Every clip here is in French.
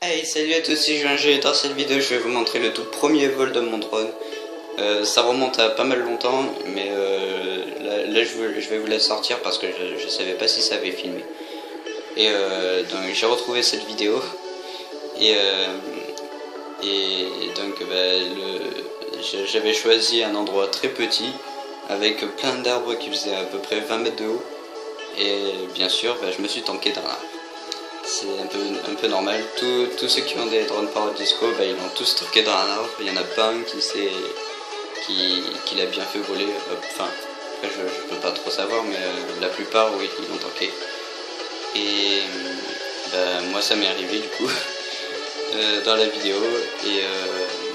Hey, salut à tous, c'est Juingé. Dans cette vidéo, je vais vous montrer le tout premier vol de mon drone. Ça remonte à pas mal longtemps, mais là, je vais vous la sortir parce que je savais pas si ça avait filmé. Donc j'ai retrouvé cette vidéo et, euh, et donc j'avais choisi un endroit très petit avec plein d'arbres qui faisaient à peu près 20 mètres de haut et bien sûr je me suis tanké dans l'arbre. C'est un peu normal. Tous ceux qui ont des drones parodisco, ils l'ont tous stocké dans un arbre. Il n'y en a pas un qui l'a bien fait voler. Enfin, après, je peux pas trop savoir, mais la plupart, oui, ils l'ont tanké. Et moi, ça m'est arrivé du coup dans la vidéo. Et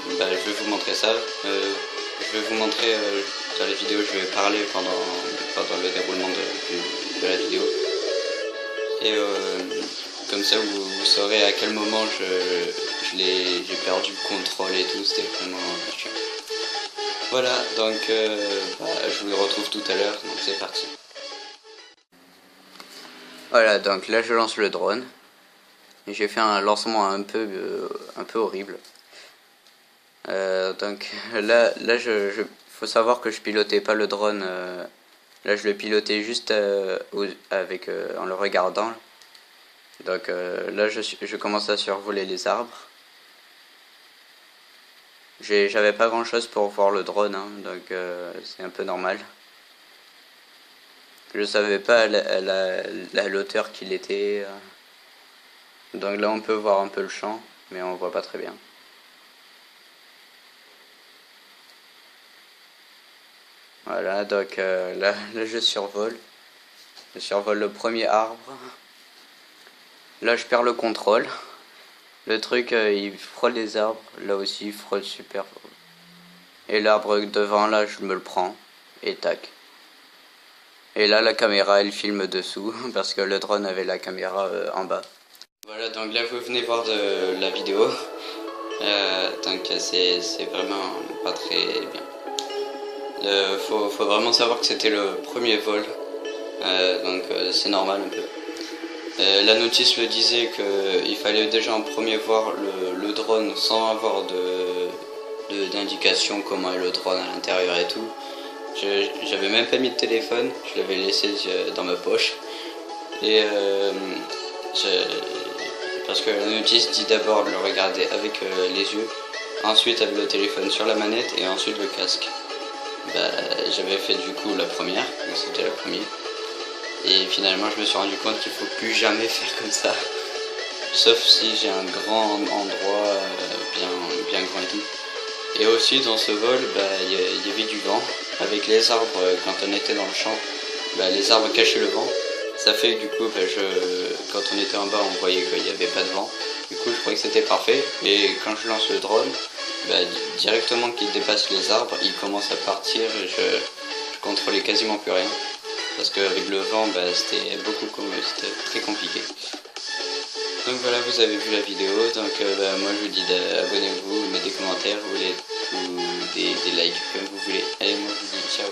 je vais vous montrer ça. Je vais vous montrer dans la vidéo, je vais parler pendant le déroulement de la vidéo. Et comme ça, vous saurez à quel moment j'ai perdu le contrôle et tout. C'était vraiment chiant. Voilà, donc je vous retrouve tout à l'heure. Donc c'est parti. Voilà, donc là je lance le drone. Et j'ai fait un lancement un peu horrible. Donc là faut savoir que je pilotais pas le drone. Là je le pilotais juste en le regardant. Donc là je commence à survoler les arbres. J'avais pas grand chose pour voir le drone, hein, donc c'est un peu normal. Je savais pas la hauteur qu'il était. Donc là on peut voir un peu le champ, mais on voit pas très bien. Voilà, donc là je survole. Je survole le premier arbre. Là je perds le contrôle. Le truc il frôle les arbres. Là aussi il frôle super. Et l'arbre devant là je me le prends. Et tac. Et là la caméra elle filme dessous. Parce que le drone avait la caméra en bas. Voilà, donc là vous venez voir de la vidéo. Donc c'est vraiment pas très bien. Faut vraiment savoir que c'était le premier vol. Donc c'est normal un peu. La notice le disait qu'il fallait déjà en premier voir le drone sans avoir d'indication comment est le drone à l'intérieur et tout. J'avais même pas mis de téléphone, je l'avais laissé dans ma poche. Et parce que la notice dit d'abord le regarder avec les yeux, ensuite avec le téléphone sur la manette et ensuite le casque. J'avais fait du coup la première, c'était la première. Et finalement je me suis rendu compte qu'il faut plus jamais faire comme ça. Sauf si j'ai un grand endroit bien grand et tout. Et aussi dans ce vol, y avait du vent. Avec les arbres, quand on était dans le champ, les arbres cachaient le vent. Ça fait que du coup, quand on était en bas, on voyait qu'il n'y avait pas de vent. Du coup, je croyais que c'était parfait. Et quand je lance le drone, directement qu'il dépasse les arbres, il commence à partir. Et je contrôlais quasiment plus rien. Parce qu'avec le vent, c'était c'était très compliqué. Donc voilà, vous avez vu la vidéo. Donc moi, je vous dis abonnez-vous, mettez des commentaires, ou des likes, comme vous voulez. Allez, moi, je vous dis ciao.